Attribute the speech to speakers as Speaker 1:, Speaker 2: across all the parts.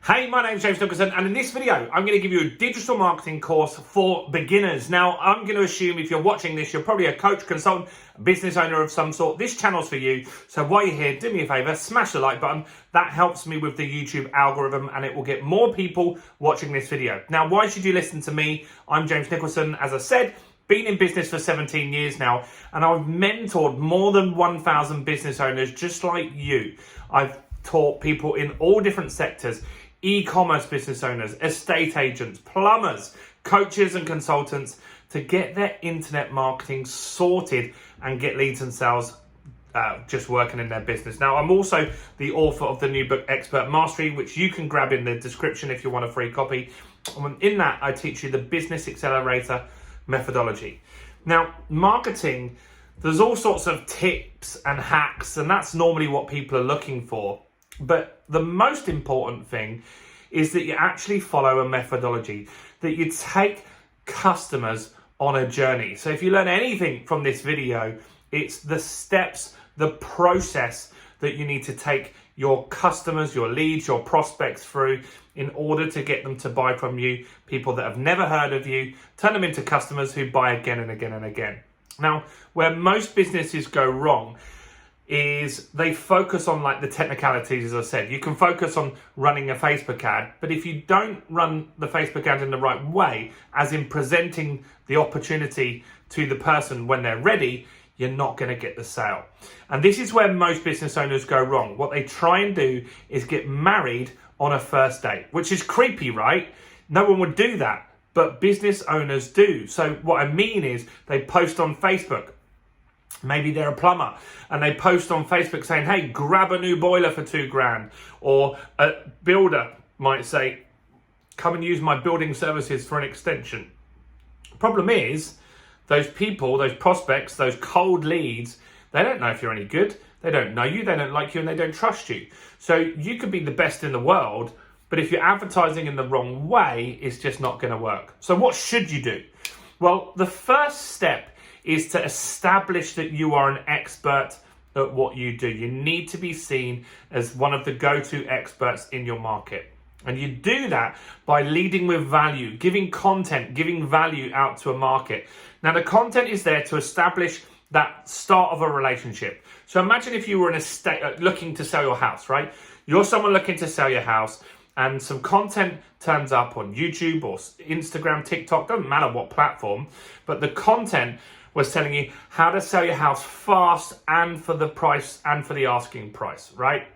Speaker 1: Hey, my name's James Nicholson, and in this video, I'm going to give you a digital marketing course for beginners. Now, I'm going to assume if you're watching this, you're probably a coach, consultant, a business owner of some sort. This channel's for you. So while you're here, do me a favor, smash the like button. That helps me with the YouTube algorithm, and it will get more people watching this video. Now, why should you listen to me? I'm James Nicholson, as I said. Been in business for 17 years now, and I've mentored more than 1,000 business owners just like you. I've taught people in all different sectors: e-commerce business owners, estate agents, plumbers, coaches and consultants to get their internet marketing sorted and get leads and sales just working in their business. Now, I'm also the author of the new book, Expert Mastery, which you can grab in the description if you want a free copy. In that, I teach you the Business Accelerator methodology. Now, marketing, there's all sorts of tips and hacks, and that's normally what people are looking for. But the most important thing is that you actually follow a methodology, that you take customers on a journey. So if you learn anything from this video, it's the steps, the process that you need to take your customers, your leads, your prospects through in order to get them to buy from you, people that have never heard of you, turn them into customers who buy again and again and again. Now, where most businesses go wrong is they focus on like the technicalities. As I said, you can focus on running a Facebook ad, but if you don't run the Facebook ad in the right way, as in presenting the opportunity to the person when they're ready, you're not going to get the sale. And this is where most business owners go wrong. What they try and do is get married on a first date, which is creepy, right? No one would do that, but business owners do. So what I mean is they post on Facebook. Maybe they're a plumber and they post on Facebook saying, hey, grab a new boiler for $2,000. Or a builder might say, come and use my building services for an extension. Problem is, those people, those prospects, those cold leads, they don't know if you're any good. They don't know you, they don't like you, and they don't trust you. So you could be the best in the world, but if you're advertising in the wrong way, it's just not going to work. So what should you do? Well, the first step is to establish that you are an expert at what you do. You need to be seen as one of the go-to experts in your market. And you do that by leading with value, giving content, giving value out to a market. Now, the content is there to establish that start of a relationship. So imagine if you were in a state looking to sell your house, right? You're someone looking to sell your house, and some content turns up on YouTube or Instagram, TikTok, doesn't matter what platform, but the content was telling you how to sell your house fast and for the price and for the asking price, right?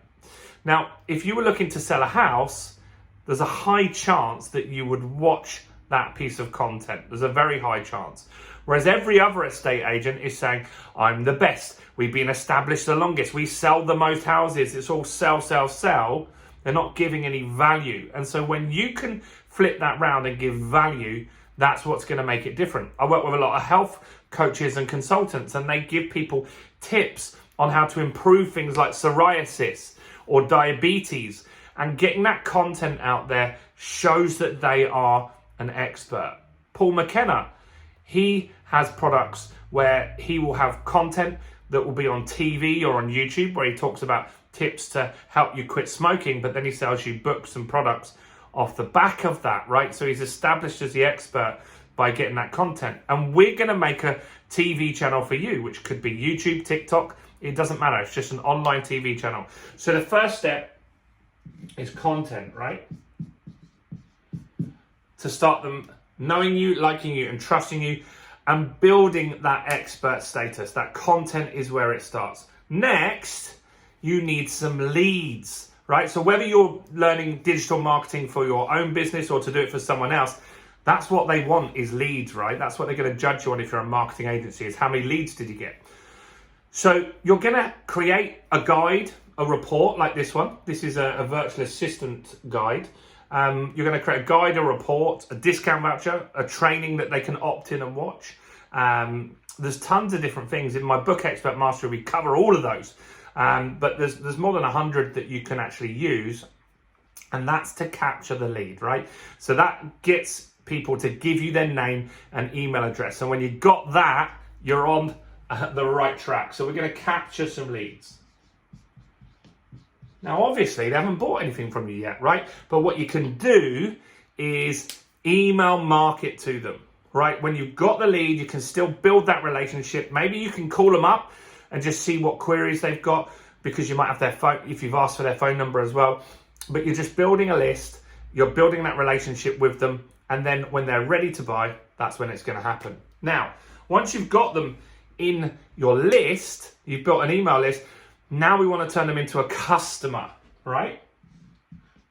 Speaker 1: Now, if you were looking to sell a house, there's a high chance that you would watch that piece of content. There's a very high chance. Whereas every other estate agent is saying, I'm the best. We've been established the longest. We sell the most houses. It's all sell, sell, sell. They're not giving any value. And so when you can flip that round and give value, that's what's going to make it different. I work with a lot of health coaches and consultants, and they give people tips on how to improve things like psoriasis or diabetes. And getting that content out there shows that they are an expert. Paul McKenna, he has products where he will have content that will be on TV or on YouTube where he talks about tips to help you quit smoking, but then he sells you books and products off the back of that, right? So he's established as the expert by getting that content. And we're going to make a TV channel for you, which could be YouTube, TikTok. It doesn't matter. It's just an online TV channel. So the first step is content, right? To start them knowing you, liking you, and trusting you, and building that expert status. That content is where it starts. Next, you need some leads, right? So whether you're learning digital marketing for your own business or to do it for someone else, that's what they want, is leads, right? That's what they're going to judge you on if you're a marketing agency, is how many leads did you get? So you're going to create a guide, a report like this one. This is a virtual assistant guide. You're going to create a guide, a report, a discount voucher, a training that they can opt in and watch. There's tons of different things. In my book, Expert Mastery, we cover all of those. But there's more than 100 that you can actually use. And that's to capture the lead, right? So that gets people to give you their name and email address. And when you got that, you're on the right track. So we're going to capture some leads. Now, obviously, they haven't bought anything from you yet, right? But what you can do is email market to them, right? When you've got the lead, you can still build that relationship. Maybe you can call them up and just see what queries they've got, because you might have their phone, if you've asked for their phone number as well. But you're just building a list, you're building that relationship with them, and then when they're ready to buy, that's when it's going to happen. Now, once you've got them in your list, you've built an email list, now we want to turn them into a customer, right?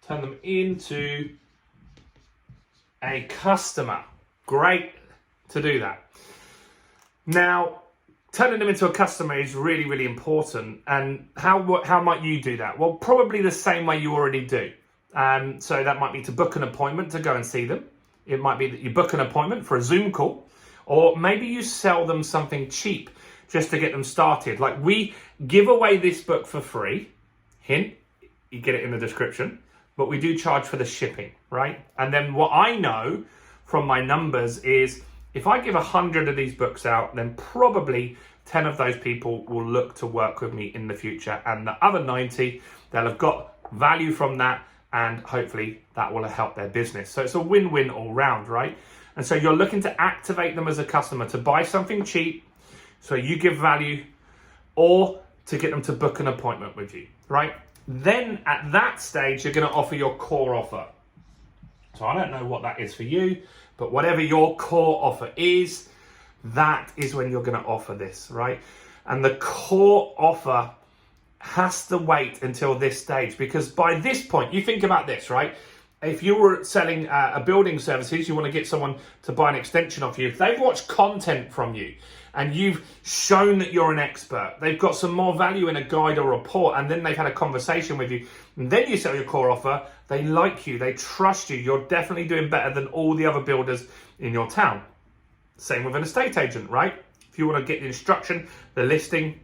Speaker 1: Turn them into a customer. Great to do that. Now, turning them into a customer is really, really important. And how might you do that? Well, probably the same way you already do. So that might be to book an appointment to go and see them. It might be that you book an appointment for a Zoom call, or maybe you sell them something cheap just to get them started. Like, we give away this book for free. Hint, you get it in the description, but we do charge for the shipping, right? And then what I know from my numbers is if I give 100 of these books out, then probably 10 of those people will look to work with me in the future. And the other 90, they'll have got value from that, and hopefully that will help their business. So it's a win-win all round, right? And so you're looking to activate them as a customer to buy something cheap, so you give value, or to get them to book an appointment with you, right? Then at that stage, you're going to offer your core offer. So I don't know what that is for you, but whatever your core offer is, that is when you're going to offer this, right? And the core offer has to wait until this stage, because by this point, you think about this, right? If you were selling a building services, you want to get someone to buy an extension off you. If they've watched content from you and you've shown that you're an expert, they've got some more value in a guide or report, and then they've had a conversation with you, and then you sell your core offer, they like you, they trust you, you're definitely doing better than all the other builders in your town. Same with an estate agent, right? If you want to get the instruction, the listing,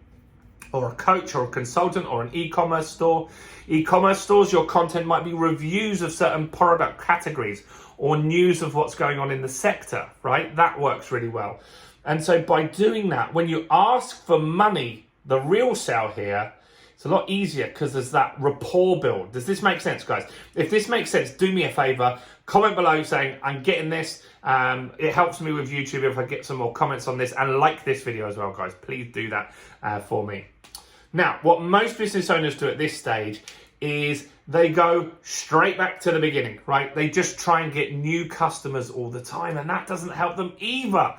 Speaker 1: or a coach or a consultant or an e-commerce store. E-commerce stores, your content might be reviews of certain product categories or news of what's going on in the sector, right? That works really well. And so by doing that, when you ask for money, the real sale here, it's a lot easier because there's that rapport build. Does this make sense, guys? If this makes sense, do me a favor, comment below saying, I'm getting this. It helps me with YouTube if I get some more comments on this, and like this video as well, guys. Please do that for me. Now, what most business owners do at this stage is they go straight back to the beginning, right? They just try and get new customers all the time, and that doesn't help them either.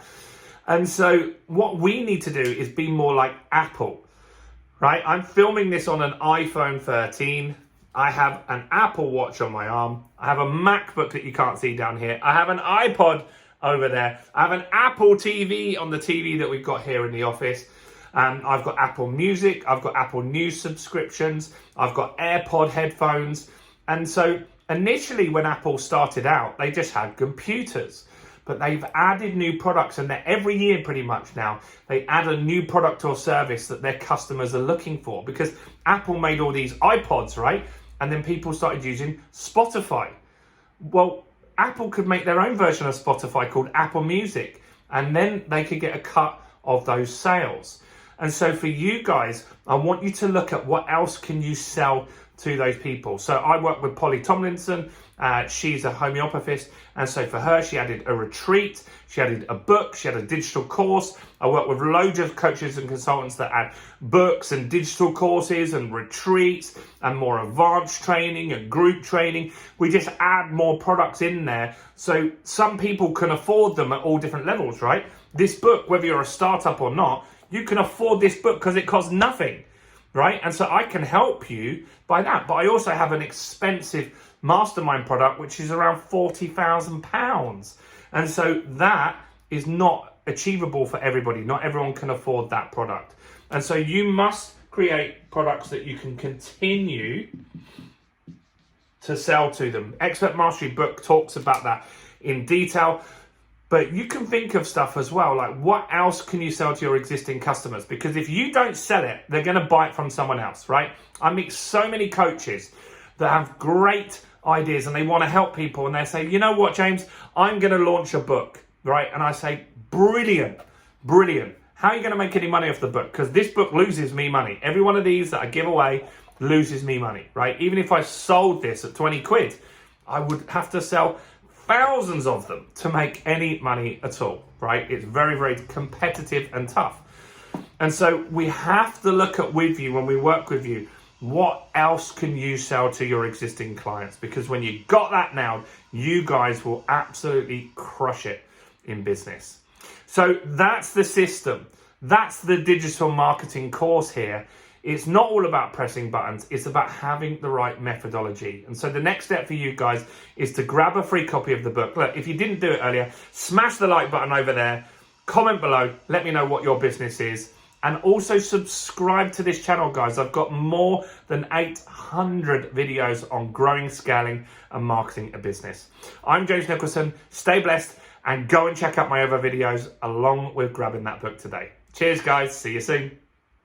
Speaker 1: And so what we need to do is be more like Apple, right? I'm filming this on an iPhone 13. I have an Apple Watch on my arm. I have a MacBook that you can't see down here. I have an iPod over there. I have an Apple TV on the TV that we've got here in the office. I've got Apple Music, I've got Apple News subscriptions, I've got AirPod headphones. And so initially when Apple started out, they just had computers, but they've added new products, and every year pretty much now, they add a new product or service that their customers are looking for, because Apple made all these iPods, right? And then people started using Spotify. Well, Apple could make their own version of Spotify called Apple Music, and then they could get a cut of those sales. And so for you guys, I want you to look at what else can you sell to those people. So I work with Polly Tomlinson. She's a homeopathist. And so for her, she added a retreat. She added a book. She had a digital course. I work with loads of coaches and consultants that add books and digital courses and retreats and more advanced training and group training. We just add more products in there, so some people can afford them at all different levels, right? This book, whether you're a startup or not, you can afford this book because it costs nothing, right? And so I can help you by that. But I also have an expensive mastermind product, which is around £40,000. And so that is not achievable for everybody. Not everyone can afford that product. And so you must create products that you can continue to sell to them. Expert Mastery book talks about that in detail. But you can think of stuff as well, like what else can you sell to your existing customers? Because if you don't sell it, they're going to buy it from someone else, right? I meet so many coaches that have great ideas and they want to help people, and they say, you know what, James, I'm going to launch a book, right? And I say, brilliant, brilliant. How are you going to make any money off the book? Because this book loses me money. Every one of these that I give away, loses me money, right? Even if I sold this at 20 quid, I would have to sell thousands of them to make any money at all, right? It's very, very competitive and tough. And so we have to look at with you when we work with you, what else can you sell to your existing clients? Because when you got that now, you guys will absolutely crush it in business. So that's the system. That's the digital marketing course here. It's not all about pressing buttons. It's about having the right methodology. And so the next step for you guys is to grab a free copy of the book. Look, if you didn't do it earlier, smash the like button over there. Comment below. Let me know what your business is. And also subscribe to this channel, guys. I've got more than 800 videos on growing, scaling, and marketing a business. I'm James Nicholson. Stay blessed and go and check out my other videos along with grabbing that book today. Cheers, guys. See you soon.